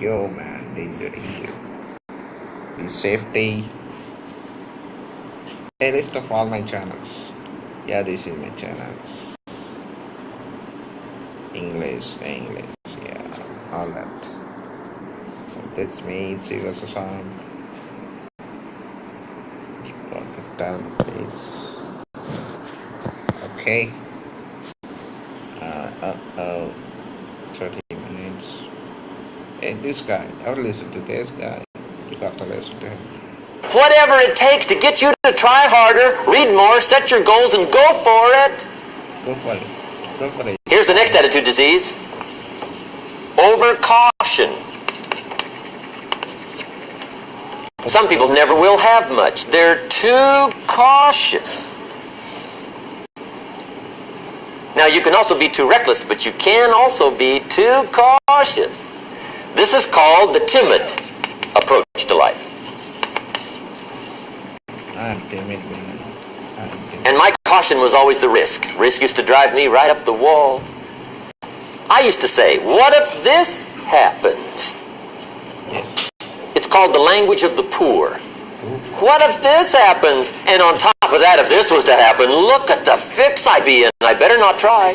Yo man, danger, danger. Be safety. A list of all my channels. Yeah, this is my channels. English, yeah, all that. So this me, Sivasasan. Okay. 30 minutes. Hey, this guy, I'll listen to this guy. You got to listen to him. Whatever it takes to get you to try harder, read more, set your goals, and go for it. Go for it. Go for it. Here's the next attitude disease. Overcaution. Some people never will have much. They're too cautious. Now, you can also be too reckless, but you can also be too cautious. This is called the timid approach to life. I'm timid, man. And my caution was always the risk. Risk used to drive me right up the wall. I used to say, what if this happens? Yes. It's called the language of the poor. What if this happens? And on top of that, if this was to happen, look at the fix I'd be in. I better not try.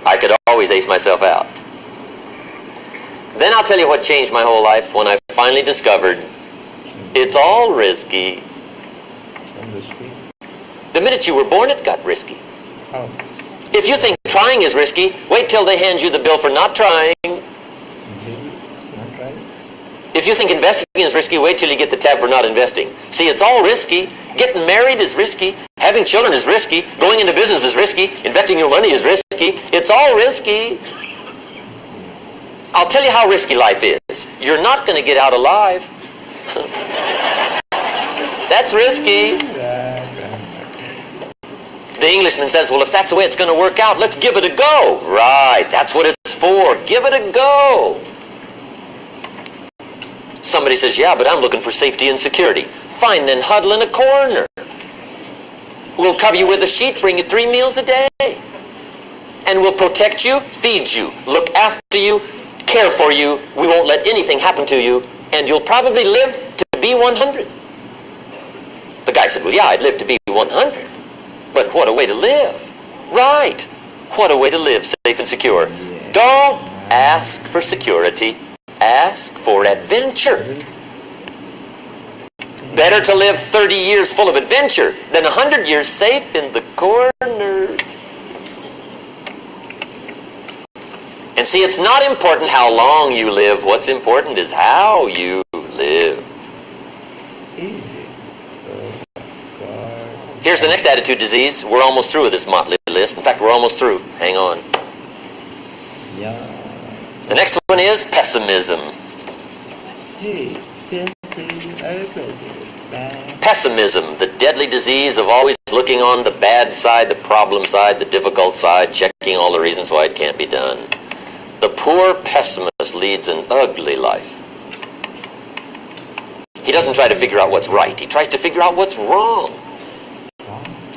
I could always ace myself out. Then I'll tell you what changed my whole life when I finally discovered it's all risky. The minute you were born, it got risky. Oh. If you think trying is risky, wait till they hand you the bill for not trying. If you think investing is risky, wait till you get the tab for not investing. See, it's all risky. Getting married is risky. Having children is risky. Going into business is risky. Investing your money is risky. It's all risky. I'll tell you how risky life is. You're not going to get out alive. That's risky. The Englishman says, well, if that's the way it's going to work out, let's give it a go. Right, that's what it's for. Give it a go. Somebody says, yeah, but I'm looking for safety and security. Fine, then huddle in a corner. We'll cover you with a sheet, bring you 3 meals a day. And we'll protect you, feed you, look after you, care for you. We won't let anything happen to you. And you'll probably live to be 100. The guy said, well, yeah, I'd live to be 100. But what a way to live. Right. What a way to live, safe and secure. Don't ask for security. Ask for adventure. Better to live 30 years full of adventure than 100 years safe in the corner. And see, it's not important how long you live. What's important is how you live. Here's the next attitude disease. We're almost through with this motley list. In fact, we're almost through. Hang on. The next one is pessimism. Pessimism, the deadly disease of always looking on the bad side, the problem side, the difficult side, checking all the reasons why it can't be done. The poor pessimist leads an ugly life. He doesn't try to figure out what's right. He tries to figure out what's wrong.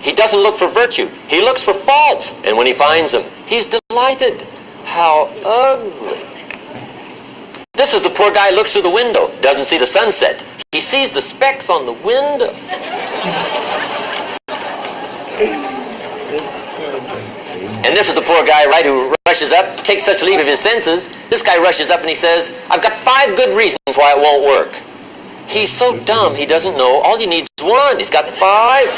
He doesn't look for virtue. He looks for faults. And when he finds them, he's delighted. How ugly. This is the poor guy who looks through the window, doesn't see the sunset. He sees the specks on the window. And this is the poor guy, right, who rushes up, takes such leave of his senses. This guy rushes up and he says, I've got 5 good reasons why it won't work. He's so dumb, he doesn't know. All he needs is 1. He's got 5.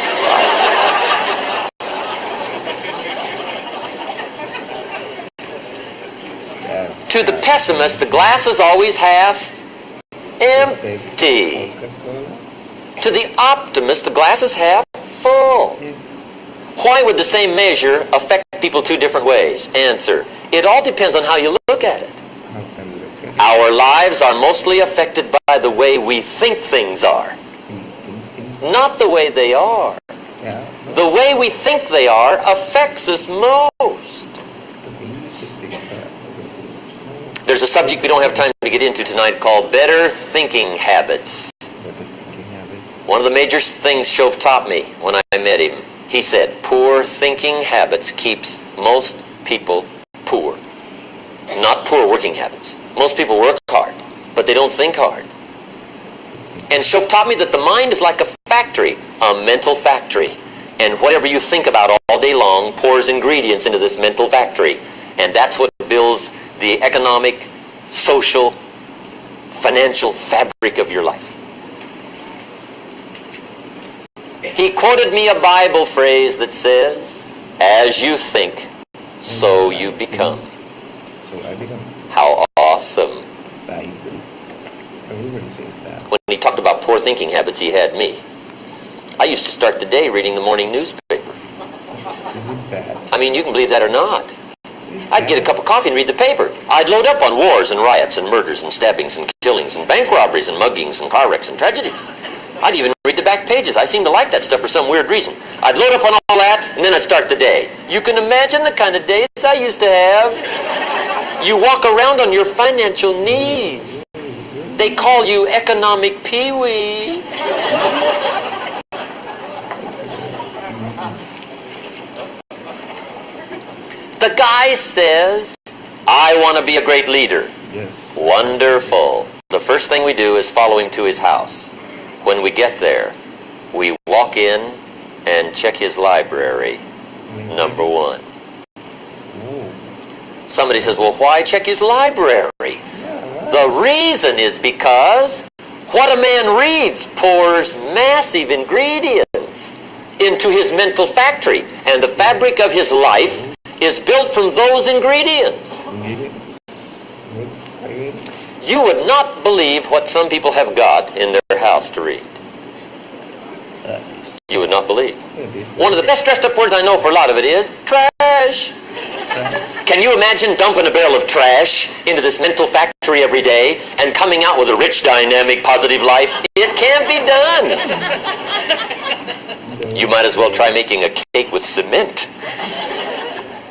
To the pessimist, the glass is always half empty. To the optimist, the glass is half full. Why would the same measure affect people 2 different ways? Answer, it all depends on how you look at it. Our lives are mostly affected by the way we think things are, not the way they are. The way we think they are affects us most. There's a subject we don't have time to get into tonight called better thinking habits. One of the major things Shove taught me when I met him, he said, poor thinking habits keeps most people poor. not poor working habits. Most people work hard, but they don't think hard. And Shof taught me that the mind is like a factory, a mental factory. And whatever you think about all day long pours ingredients into this mental factory. And that's what builds the economic, social, financial fabric of your life. He quoted me a Bible phrase that says, as you think, so you become. So I become. How awesome. Bible. Everybody says that. When he talked about poor thinking habits, he had me. I used to start the day reading the morning newspaper. Is it bad? I mean, you can believe that or not. I'd get a cup of coffee and read the paper. I'd load up on wars and riots and murders and stabbings and killings and bank robberies and muggings and car wrecks and tragedies. I'd even read the back pages. I seem to like that stuff for some weird reason. I'd load up on all that, and then I'd start the day. You can imagine the kind of days I used to have. You walk around on your financial knees. They call you economic peewee. The guy says, I want to be a great leader. Yes. Wonderful. The first thing we do is follow him to his house. When we get there, we walk in and check his library, number one. Somebody says, well, why check his library? The reason is because what a man reads pours massive ingredients into his mental factory, and the fabric of his life is built from those ingredients. You would not believe what some people have got in their house to read. You would not believe. One of the best dressed up words I know for a lot of it is trash. Can you imagine dumping a barrel of trash into this mental factory every day and coming out with a rich, dynamic, positive life? It can't be done. You might as well try making a cake with cement.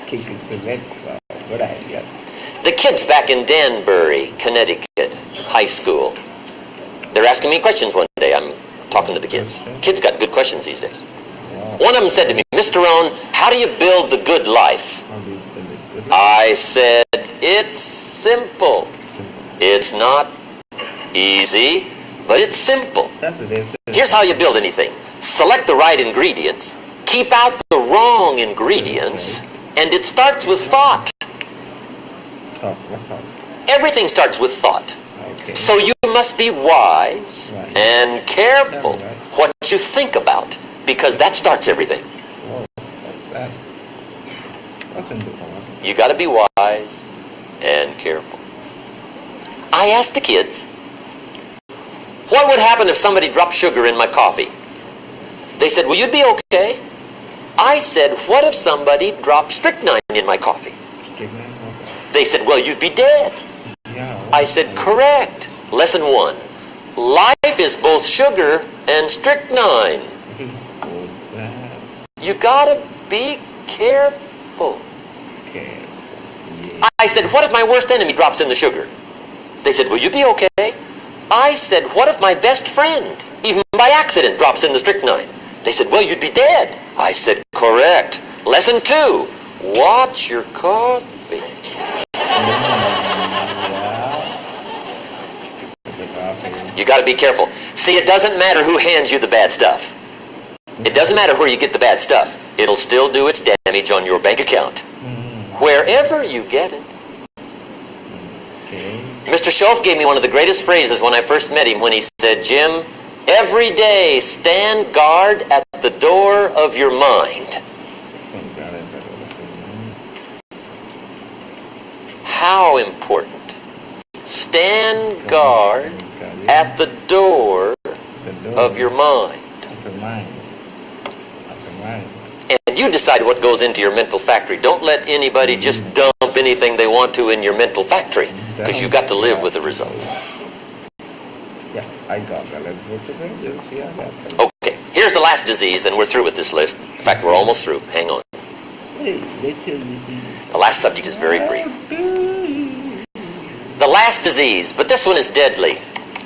Cake with cement? Wow, good idea. The kids back in Danbury, Connecticut, high school, they're asking me questions one day. I'm talking to the kids. Kids got good questions these days. One of them said to me, Mr. Rohn, how do you build the good life? I said, it's simple. It's not easy, but it's simple. Here's how you build anything. Select the right ingredients, keep out the wrong ingredients, and it starts with thought. Everything starts with thought. Okay. So you must be wise and careful what you think about, because that starts everything. Whoa, that's interesting. You got to be wise and careful. I asked the kids, what would happen if somebody dropped sugar in my coffee? They said, well, you'd be okay. I said, what if somebody dropped strychnine in my coffee? They said, well, you'd be dead. I said, correct. Lesson 1. Life is both sugar and strychnine. You gotta be careful. I said, what if my worst enemy drops in the sugar? They said, will you be okay? I said, what if my best friend, even by accident, drops in the strychnine? They said, well, you'd be dead. I said, correct. Lesson 2. Watch your coffee. You got to be careful. See, it doesn't matter who hands you the bad stuff. It doesn't matter where you get the bad stuff. It'll still do its damage on your bank account. Wherever you get it. Mr. Shof gave me one of the greatest phrases when I first met him when he said, Jim, every day stand guard at the door of your mind. How important. Stand guard at the door of your mind. And you decide what goes into your mental factory. Don't let anybody just dump anything they want to in your mental factory, because you've got to live with the results. Yeah, I got that. Okay, here's the last disease, and we're through with this list. In fact, we're almost through. Hang on. The last subject is very brief. The last disease, but this one is deadly.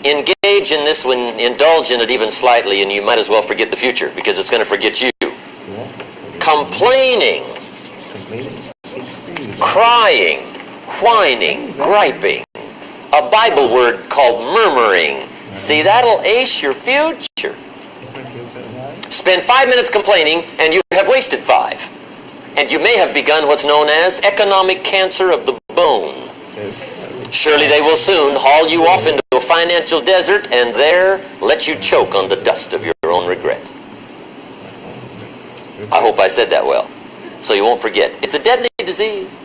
Engage in this one, indulge in it even slightly, and you might as well forget the future, because it's going to forget you. Complaining, crying, whining, griping. A Bible word called murmuring. See, that'll ace your future. Spend 5 minutes complaining, and you have wasted 5. And you may have begun what's known as economic cancer of the bone. Surely they will soon haul you off into a financial desert and there let you choke on the dust of your own regret. I hope I said that well, so you won't forget. It's a deadly disease.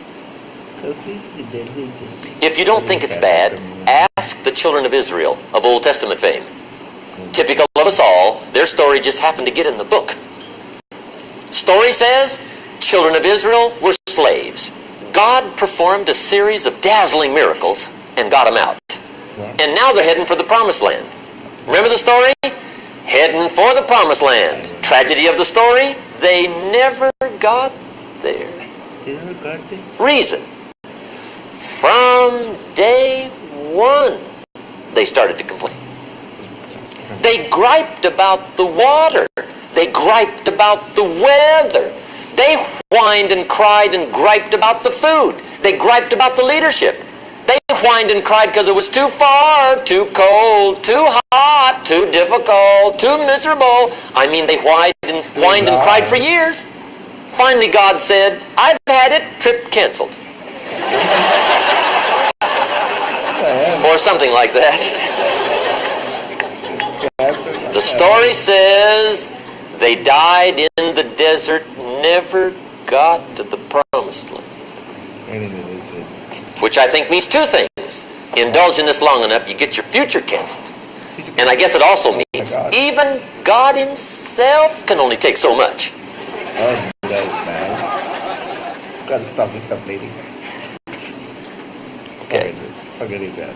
If you don't think it's bad, ask the children of Israel of Old Testament fame. Typical of us all, their story just happened to get in the book. Story says, children of Israel were slaves. God performed a series of dazzling miracles and got them out. And now they're heading for the promised land. Remember the story? Heading for the promised land. Tragedy of the story, they never got there. Reason. From day one, they started to complain. They griped about the water. They griped about the weather. They whined and cried and griped about the food. They griped about the leadership. They whined and cried because it was too far, too cold, too hot, too difficult, too miserable. I mean, they whined and cried for years. Finally, God said, I've had it, trip canceled. Or something like that. The story says they died in the desert, never got to the promised land. Which I think means two things. Indulge in this long enough, you get your future canceled. And I guess it also means even God himself can only take so much. Oh, that's bad. Gotta stop this stuff, lady. Okay. Forget it, man.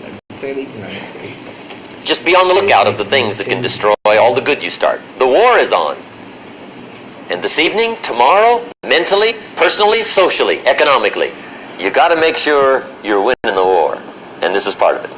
Just be on the lookout of the things that can destroy all the good you start. The war is on. And this evening, tomorrow, mentally, personally, socially, economically, you got to make sure you're winning the war. And this is part of it.